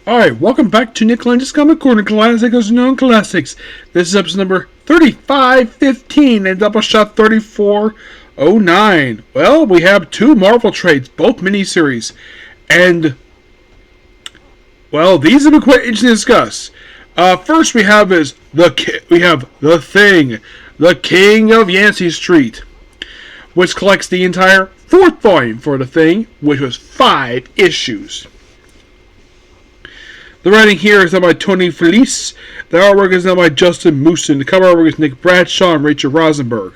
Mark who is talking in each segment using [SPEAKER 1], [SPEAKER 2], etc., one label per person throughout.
[SPEAKER 1] Alright, welcome back to Nick Lenz's Comic Corner, Classics Known Classics. This is episode number 3515 and Dobuelshot 3409. Well, we have two Marvel trades, both miniseries. And, well, these have been quite interesting to discuss. First we have The Thing, the King of Yancy Street, which collects the entire fourth volume for The Thing, which was 5 issues. The writing here is done by Tony Felice. The artwork is done by Justin Moosen. The cover artwork is Nick Bradshaw and Rachel Rosenberg.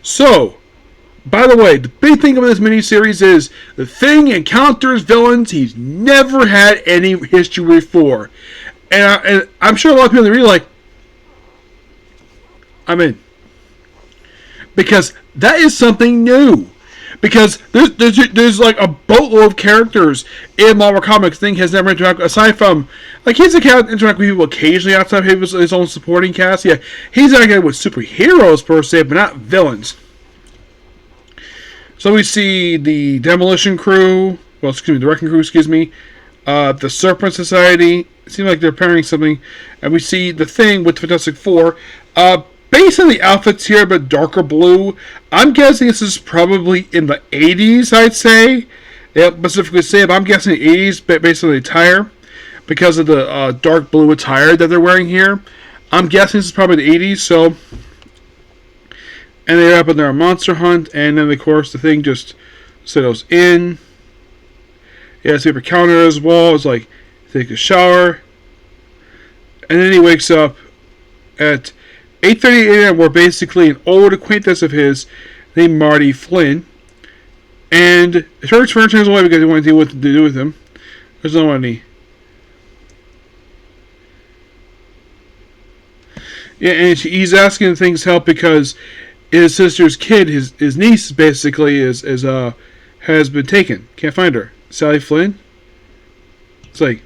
[SPEAKER 1] So, by the way, the big thing of this miniseries is The Thing encounters villains he's never had any history before. And I'm sure a lot of people are really like, I'm in. Because that is something new. Because there's like a boatload of characters in Marvel Comics Thing has never interacted, aside from, like, he's interact with people occasionally outside of his own supporting cast. Yeah, he's interacting with superheroes per se, but not villains. So we see the Demolition Crew, the Wrecking Crew, the Serpent Society. It seems like they're pairing something. And we see The Thing with Fantastic Four. Based on the outfits here, but darker blue, I'm guessing this is probably in the 80s, I'd say. They don't specifically say it, but I'm guessing the 80s based on the attire. Because of the dark blue attire that they're wearing here. I'm guessing this is probably the 80s, so. And they're up in their monster hunt, and then, of course, The Thing just settles in. He has a paper counter as well. It's like, take a shower. And then he wakes up at 8:30 a.m. where basically an old acquaintance of his named Marty Flynn, and church turns away because they want to deal with what to do with him. There's no money. Yeah, and he's asking Thing's help because his sister's kid, his niece, basically has been taken. Can't find her. Sally Flynn. It's like,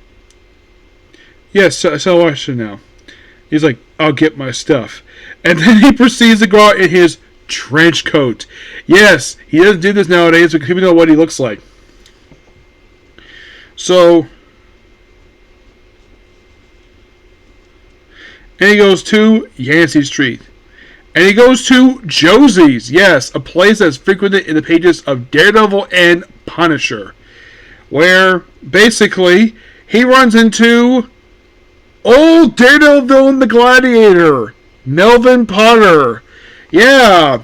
[SPEAKER 1] yes, I saw Washington now. He's like, I'll get my stuff. And then he proceeds to go out in his trench coat. Yes, he doesn't do this nowadays because people know what he looks like. So, and he goes to Yancy Street. And he goes to Josie's. Yes, a place that's frequented in the pages of Daredevil and Punisher. Where, basically, he runs into old Daredevil villain, the Gladiator, Melvin Potter. Yeah,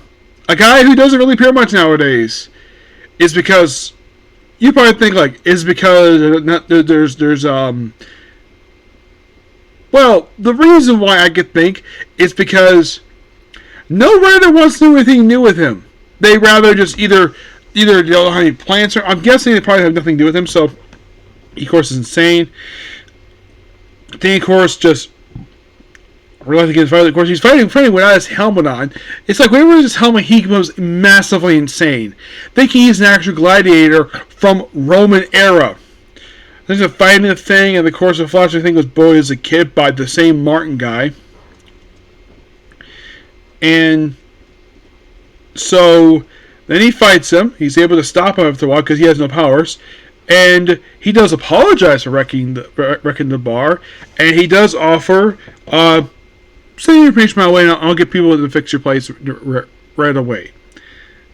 [SPEAKER 1] a guy who doesn't really appear much nowadays. Is because you probably think like is because there's well, the reason why I could think is because no writer wants to do anything new with him. They rather just either don't have any plans, or I'm guessing they probably have nothing to do with him. So he, of course, is insane. Then, of course, just realizing he's fighting. Of course, he's fighting without his helmet on. It's like whenever his helmet, he becomes massively insane, thinking he's an actual gladiator from Roman era. There's a fighting the Thing, and of course, the Flash, I think, was bullied as a kid by the same Martin guy. And so then he fights him. He's able to stop him after a while because he has no powers. And he does apologize for wrecking the bar. And he does offer, send your information my way and I'll get people to fix your place right away.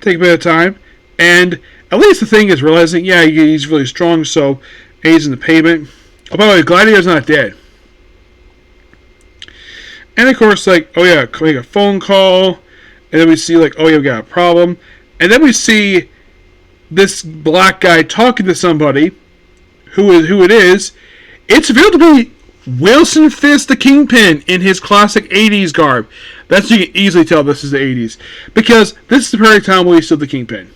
[SPEAKER 1] Take a bit of time. And at least The Thing is realizing, yeah, he's really strong, so aids in the payment. Oh, by the way, Gladiator's not dead. And of course, like, oh yeah, make a phone call. And then we see, like, oh yeah, we got a problem. And then we see this black guy talking to somebody, who it is. It's revealed to be Wilson Fisk, the Kingpin, in his classic 80s garb. That's, you can easily tell this is the 80s. Because this is the period of time where he's still the Kingpin.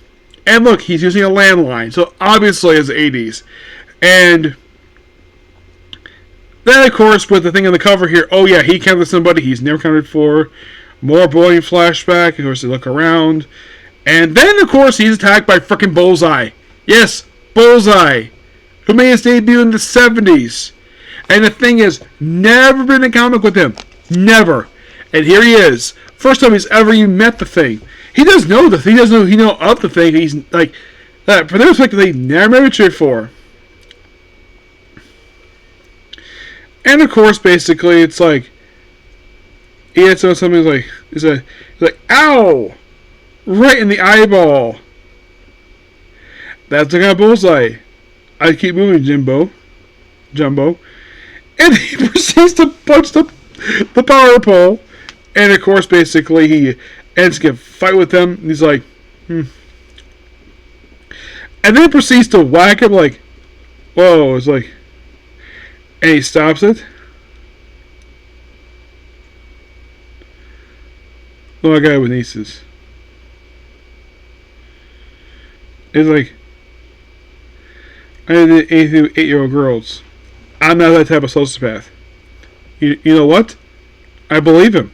[SPEAKER 1] And look, he's using a landline, so obviously it's the 80s. And then, of course, with the thing on the cover here, oh yeah, he encountered somebody he's never encountered before. More bullying flashback. Of course, they look around. And then, of course, he's attacked by frickin' Bullseye. Yes, Bullseye. Who made his debut in the 70s. And the thing is, never been in a comic with him. Never. And here he is. First time he's ever even met the Thing. He does know the Thing. He does know of the Thing. He's like, that. For their perspective, they never met each other before. And of course, basically, it's like he hits on something he's like, ow, right in the eyeball. That's the kind of bullseye. I keep moving, Jumbo, and he proceeds to punch the power pole. And of course, basically, he ends to fight with them. And he's like, And then he proceeds to whack him like, whoa, it's like, and he stops it. No, I got it with nieces. It's like, I did anything with 8-year-old girls. I'm not that type of sociopath. You know what? I believe him.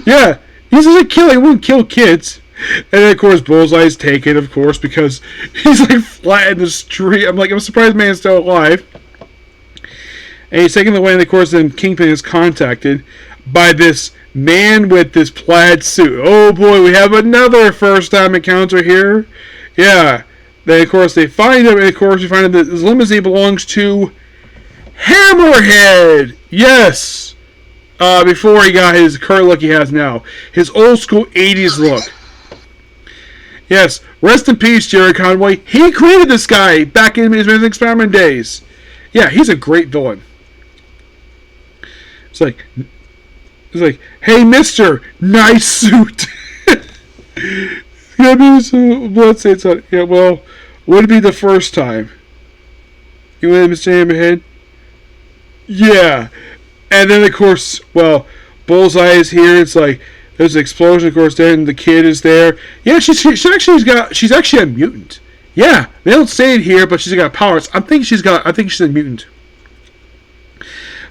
[SPEAKER 1] Yeah, he's just a killer. He wouldn't kill kids. And then, of course, Bullseye's taken, of course, because he's like flat in the street. I'm surprised the man's still alive. And he's taken away, and of course, then Kingpin is contacted by this man with this plaid suit. Oh boy, we have another first-time encounter here. Yeah. Then, of course, they find him, and of course, we find out that this limousine belongs to Hammerhead. Yes. Before he got his current look he has now. His old school 80s look. Yes. Rest in peace, Jerry Conway. He created this guy back in his Amazing Spider-Man days. Yeah, he's a great villain. It's like, hey, mister, nice suit. Let's say it's not, yeah, well, would it be the first time? You went Mr. Hammerhead? Yeah. And then, of course, well, Bullseye is here. It's like, there's an explosion, of course, then the kid is there. Yeah, she's actually a mutant. Yeah, they don't say it here, but she's got powers. I think she's a mutant.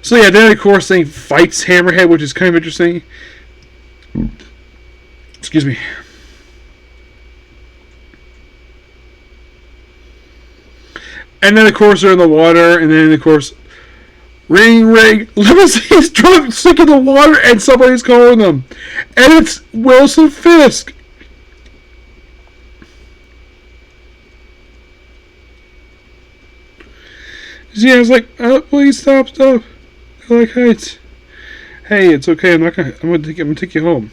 [SPEAKER 1] So yeah, then of course they fights Hammerhead, which is kind of interesting. Excuse me. And then of course they're in the water, and then of course, ring, limousine's drunk, sick in the water, and somebody's calling them, and it's Wilson Fisk. Yeah, I was like, please stop. I like heights. Hey, it's okay. I'm gonna take you home.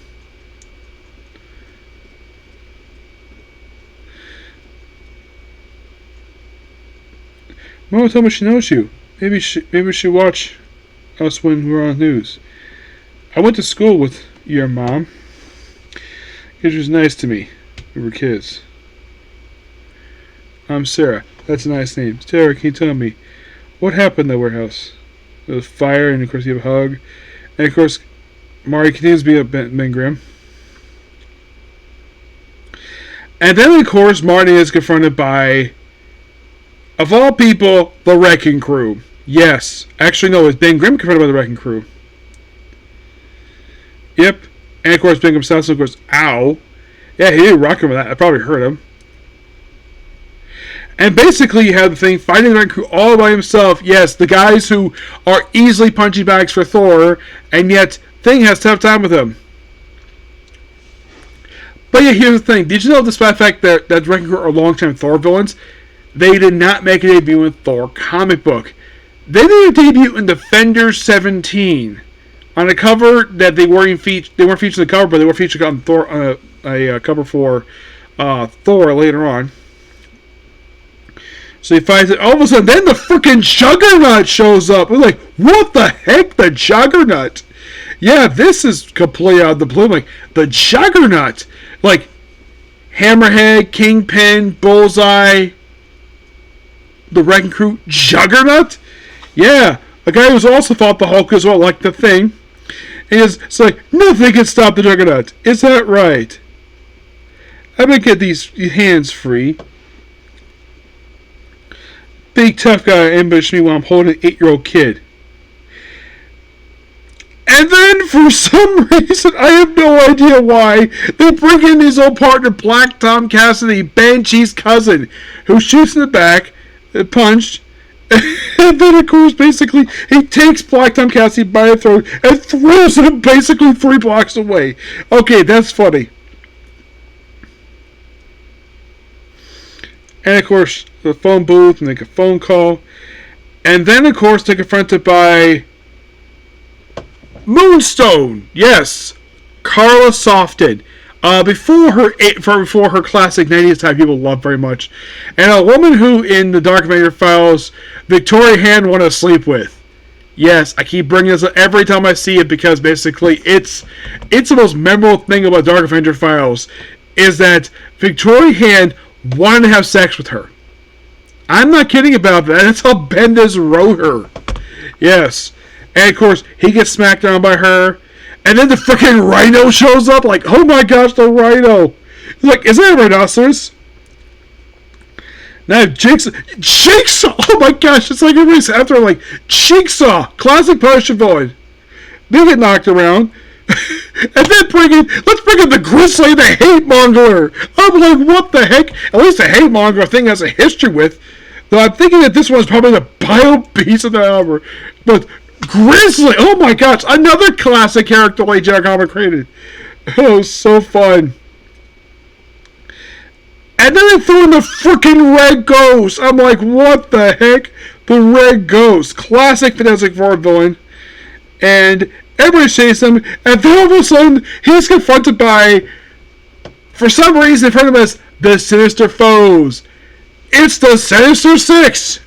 [SPEAKER 1] Mama told me she knows you. Maybe she watch us when we're on the news. I went to school with your mom. She was nice to me. We were kids. I'm Sarah. That's a nice name. Sarah, can you tell me what happened in the warehouse? There was fire, and of course you have a hug. And of course, Marty continues to be a Ben Grimm. And then of course, Marty is confronted by, of all people, the Wrecking Crew. Yes. Actually, no, it's Ben Grimm confronted by the Wrecking Crew. Yep. And of course, Ben Grimm sounds, of course, ow. Yeah, he didn't rock him with that. I probably hurt him. And basically, you have the thing fighting the Wrecking Crew all by himself. Yes, the guys who are easily punching bags for Thor, and yet Thing has a tough time with him. But yeah, here's the thing. Did you know, despite the fact that the Wrecking Crew are long-time Thor villains, they did not make a debut in Thor comic book. They made a debut in Defenders 17 on a cover that they weren't featured in the cover, but they were featured on Thor on a cover for Thor later on. So he finds it. All of a sudden, then the freaking Juggernaut shows up. We're like, what the heck? The Juggernaut? Yeah, this is completely out of the blue. Like, the Juggernaut. Like, Hammerhead, Kingpin, Bullseye, the Wrecking Crew, Juggernaut? Yeah, a guy who's also fought the Hulk as well, like the Thing. And it's like, nothing can stop the Juggernaut. Is that right? I'm gonna get these hands free. Big tough guy ambushed me while I'm holding an 8-year-old kid. And then, for some reason, I have no idea why, they bring in his old partner, Black Tom Cassidy, Banshee's cousin, who shoots in the back, punched, and then, of course, basically, he takes Black Tom Cassidy by the throat and throws him basically 3 blocks away. Okay, that's funny. And, of course, the phone booth, and make a phone call. And then, of course, they're confronted by Moonstone. Yes, Carla Softed. Before her classic 90s type people love very much. And a woman who, in the Dark Avenger files, Victoria Hand wanted to sleep with. Yes, I keep bringing this up every time I see it because basically it's the most memorable thing about Dark Avenger files is that Victoria Hand wanted to have sex with her. I'm not kidding about that. That's how Bendis wrote her. Yes. And of course, he gets smacked down by her. And then the freaking rhino shows up. Like, oh my gosh, the rhino. He's like, is that a rhinoceros? Now Jigsaw. Oh my gosh, it's like everybody's after like Jigsaw. Classic Punisher villain. They get knocked around. And then let's bring in the Grizzly, the Hate Mongerer. I'm like, what the heck? At least the Hate Mongerer thing has a history with. Though I'm thinking that this one's probably the bio beast of the hour. But Grizzly, oh my gosh, another classic character like Jack Harmon created. Oh, so fun. And then they threw in the freaking Red Ghost. I'm like, what the heck? The Red Ghost. Classic Fantastic Four villain. And everybody chases him. And then all of a sudden, he's confronted by, for some reason, in front of us, the Sinister Foes. It's the Sinister Six.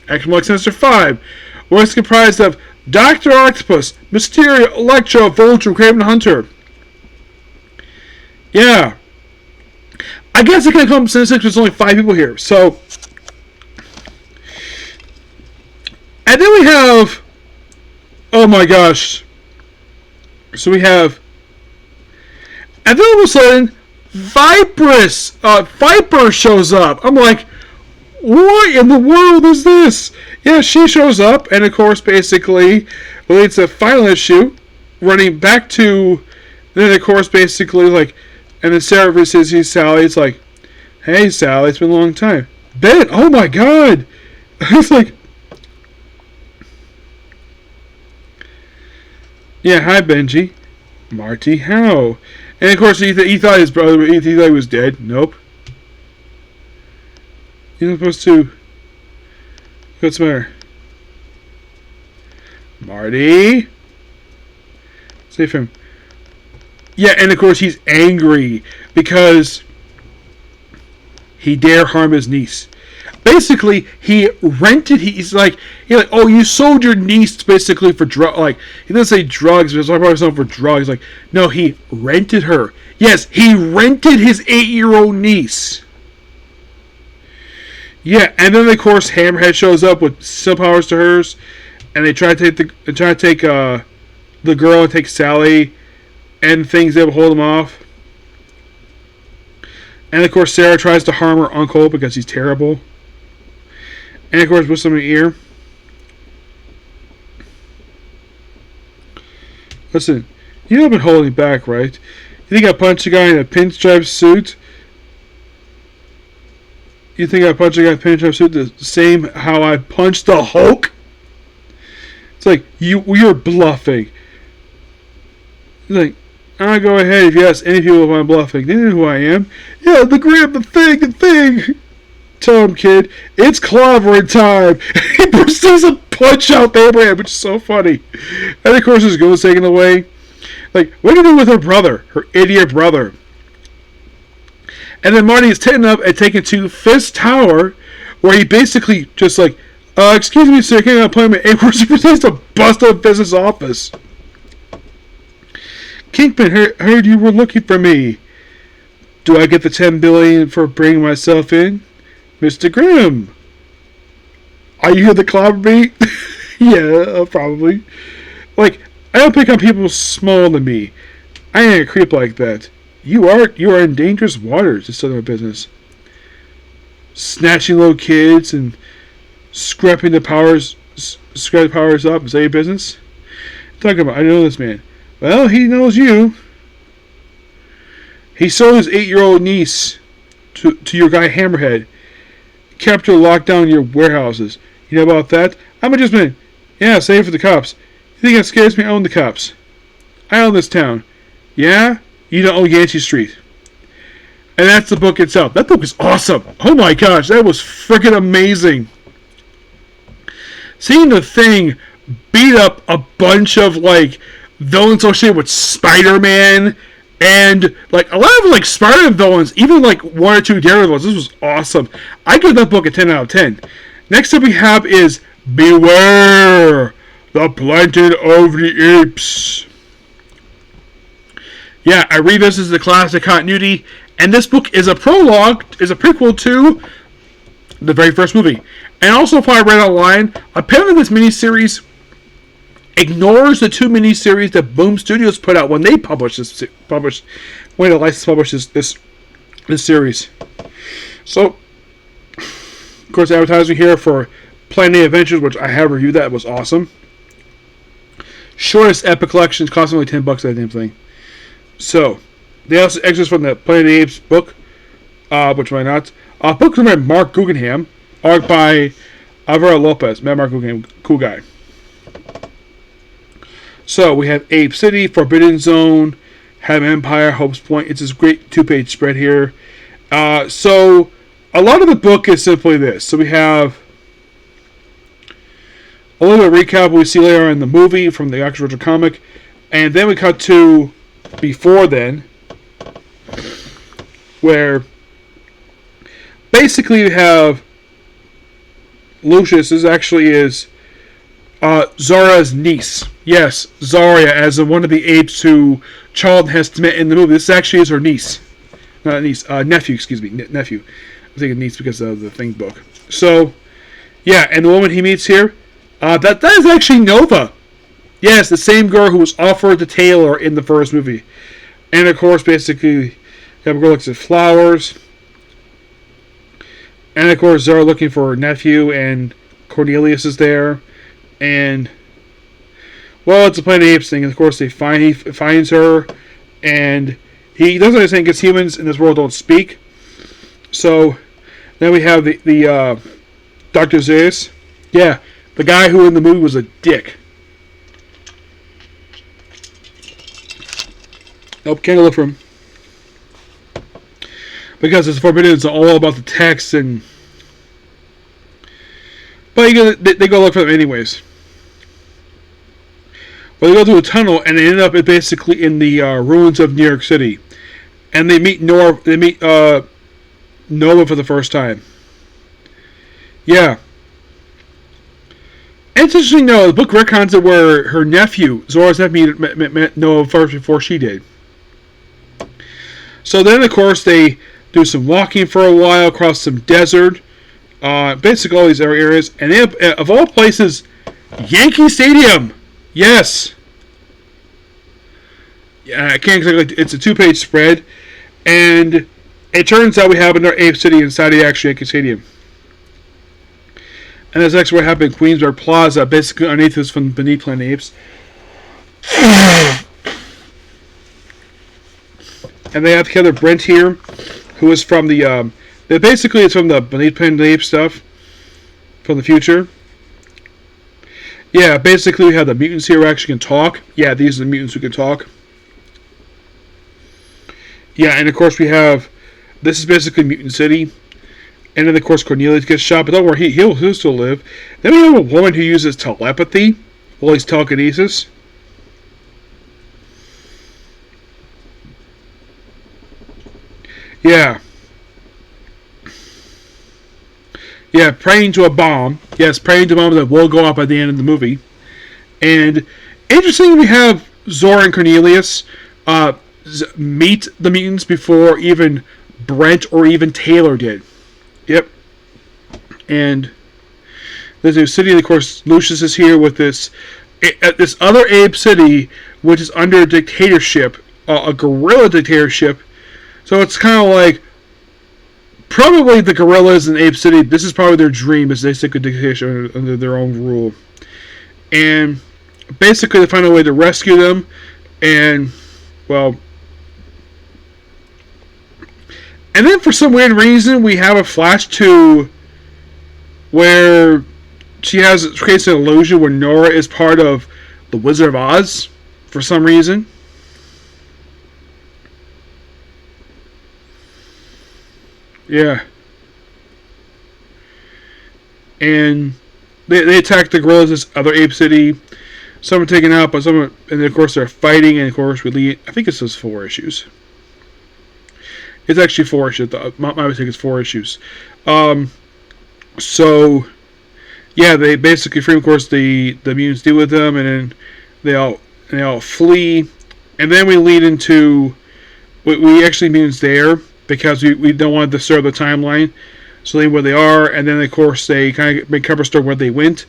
[SPEAKER 1] Actually, like Sinister Five. Where it's comprised of Dr. Octopus, Mysterio, Electro, Vulture, Craven Hunter. Yeah. I guess I can't call them Sinister Six because there's only 5 people here. So. And then we have. Oh my gosh. So we have. And then all of a sudden, Viper shows up. I'm like, what in the world is this? Yeah, she shows up, and of course, basically, leads to the final issue, running back to, then of course, basically, like, and then Sarah sees Sally, it's like, hey, Sally, it's been a long time. Ben, oh my god! It's like, yeah, hi, Benji. Marty, how? And of course, he thought his brother, he thought he was dead. Nope. You're not supposed to. What's the matter? Marty? Save him. Yeah, and of course he's angry because he dare harm his niece. Basically, he's like, oh, you sold your niece basically for drugs. Like, he doesn't say drugs, but it's probably something for drugs. Like, no, he rented her. Yes, he rented his 8-year-old niece. Yeah, and then of course Hammerhead shows up with similar powers to hers, and they try to take the girl and take Sally, and things able to hold them off. And of course Sarah tries to harm her uncle because he's terrible. And of course whistles in her ear. Listen, you haven't been holding back, right? You think I punched a guy in a pinstripe suit? You think I punched a guy in a pinstripe suit the same how I punched the Hulk? It's like, you're bluffing. It's like, I'll go ahead if you ask any people if I'm bluffing. They know who I am. Yeah, the thing. Tell him, kid, it's clobbering time. He proceeds to punch out the Abraham, which is so funny. And of course his ghost taken away. Like, what do you do with her brother? Her idiot brother. And then Marty is taken up and taken to Fist Tower, where he basically just like, excuse me, sir, can I have an appointment? And he proceeds to bust up Fizz's office. Kingpin, heard you were looking for me. Do I get the $10 billion for bringing myself in? Mr. Grimm. Are you here to clobber me? Yeah, probably. Like, I don't pick on people smaller than me. I ain't a creep like that. You are in dangerous waters. It's none of my business. Snatching little kids and scrapping the powers up. Is that your business? Talking about, I know this man. Well, he knows you. He sold his 8-year-old niece to your guy Hammerhead. Kept her locked down in your warehouses. You know about that? I'm a just man. Yeah, save for the cops. You think that scares me? I own the cops. I own this town. Yeah? You don't own Yancy Street. And that's the book itself. That book is awesome. Oh my gosh, that was freaking amazing. seeing the Thing beat up a bunch of like villains associated with Spider-Man and like a lot of like Spider-Man villains, even like one or two Daredevils. This was awesome. I give that book a 10 out of 10. Next up we have is Beware the Planet of the Apes. Yeah, I read this as the classic continuity, and this book is a prologue, is a prequel to the very first movie. And also, if I read online, apparently this miniseries ignores the two miniseries that Boom Studios put out when they published when the license published this series. So, of course, advertising here for Planet Adventures, which I have reviewed. That was awesome. Shortest epic collections, cost only $10. That damn thing. So, they also extras from the Planet of the Apes book, which why not? Book written by Mark Guggenheim, art by Alvaro Lopez. Mark Guggenheim, cool guy. So, we have Ape City, Forbidden Zone, Ham Empire, Hope's Point. It's this great two-page spread here. So, a lot of the book is simply this. So, we have a little bit of recap of what we see later in the movie from the actual original comic. And then we cut to before then, where basically you have Lucius. This actually is Zara's niece. Yes, Zarya, as one of the apes who Charlton has met in the movie. This actually is her niece. Not niece, nephew, excuse me, nephew. I'm thinking niece because of the Thing book. So, yeah, and the woman he meets here, that is actually Nova. Yes, the same girl who was offered to Taylor in the first movie. And of course, basically, you have a girl looks at flowers. And of course, Zara looking for her nephew, and Cornelius is there. And, well, it's a Planet of the Apes thing. And of course, he finds her. And he doesn't understand because humans in this world don't speak. So, then we have the Dr. Zeus. Yeah, the guy who in the movie was a dick. Nope, can't look for him. Because it's forbidden, it's all about the text and... But they go look for them anyways. Well, they go through a tunnel and they end up basically in the ruins of New York City. And they meet Nova for the first time. Yeah. It's interesting, though, the book retcons it where her nephew, Zora's nephew, met Nova first before she did. So then, of course, they do some walking for a while across some desert. Basically, all these areas. And they have, of all places, Yankee Stadium. Yes. Yeah, I can't exactly. It's a two-page spread. And it turns out we have another Ape City inside the actual Yankee Stadium. And that's actually what happened in Queensburg Plaza. Basically, underneath this from beneath Planet Apes. And they have together Brent here, who is from the, basically it's from the Beneath Planet Ape stuff, from the future. Yeah, basically we have the mutants here who actually can talk. Yeah, these are the mutants who can talk. Yeah, and of course we have, this is basically Mutant City. And then of course Cornelius gets shot, but don't worry, he'll still live. Then we have a woman who uses telepathy, well, he's telekinesis. Yeah. Yeah, praying to a bomb. Yes, praying to a bomb that will go up at the end of the movie. And interesting, we have Zora and Cornelius meet the mutants before even Brent or even Taylor did. Yep. And there's a city, and of course, Lucius is here with this other Ape City, which is under a dictatorship, a guerrilla dictatorship. So it's kind of like, probably the gorillas in Ape City, this is probably their dream, is they stick a dictatorship under their own rule. And basically they find a way to rescue them, and, well... And then for some weird reason, we have a flash to where she creates an illusion where Nora is part of the Wizard of Oz, for some reason. Yeah. And they attack the gorillas in this other ape city. Some are taken out, but some are, and of course they're fighting. And of course we lead. I think it says 4 issues. It's actually 4 issues. My mistake is 4 issues. So yeah, they basically free. Of course the mutants deal with them, and then they all flee. And then we lead into we actually mutants there because we don't want to disturb the timeline. So they where they are, and then of course they kind of make cover story where they went,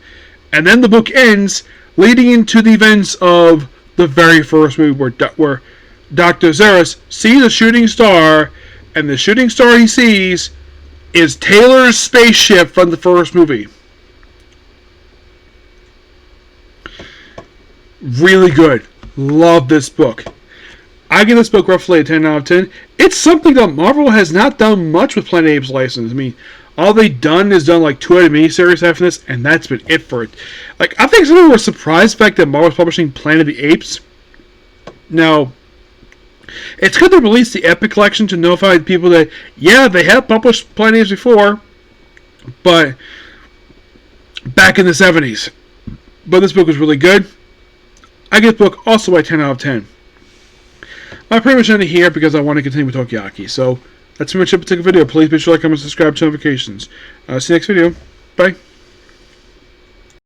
[SPEAKER 1] and then the book ends leading into the events of the very first movie where Dr. Zaris sees a shooting star, and the shooting star he sees is Taylor's spaceship from the first movie. Really good. Love this book. I give this book roughly a 10 out of 10. It's something that Marvel has not done much with Planet Apes license. I mean, all they've done is done like 2 other miniseries after this, and that's been it for it. Like, I think some people were surprised the fact that Marvel's publishing Planet of the Apes. Now, it's good to release the Epic Collection to notify people that, yeah, they have published Planet of the Apes before, but back in the 70s. But this book was really good. I give this book also a 10 out of 10. I pretty much end it here because I want to continue with Tokiyaki. So that's pretty much it for the video. Please be sure to like, comment, subscribe to notifications. See you next video. Bye.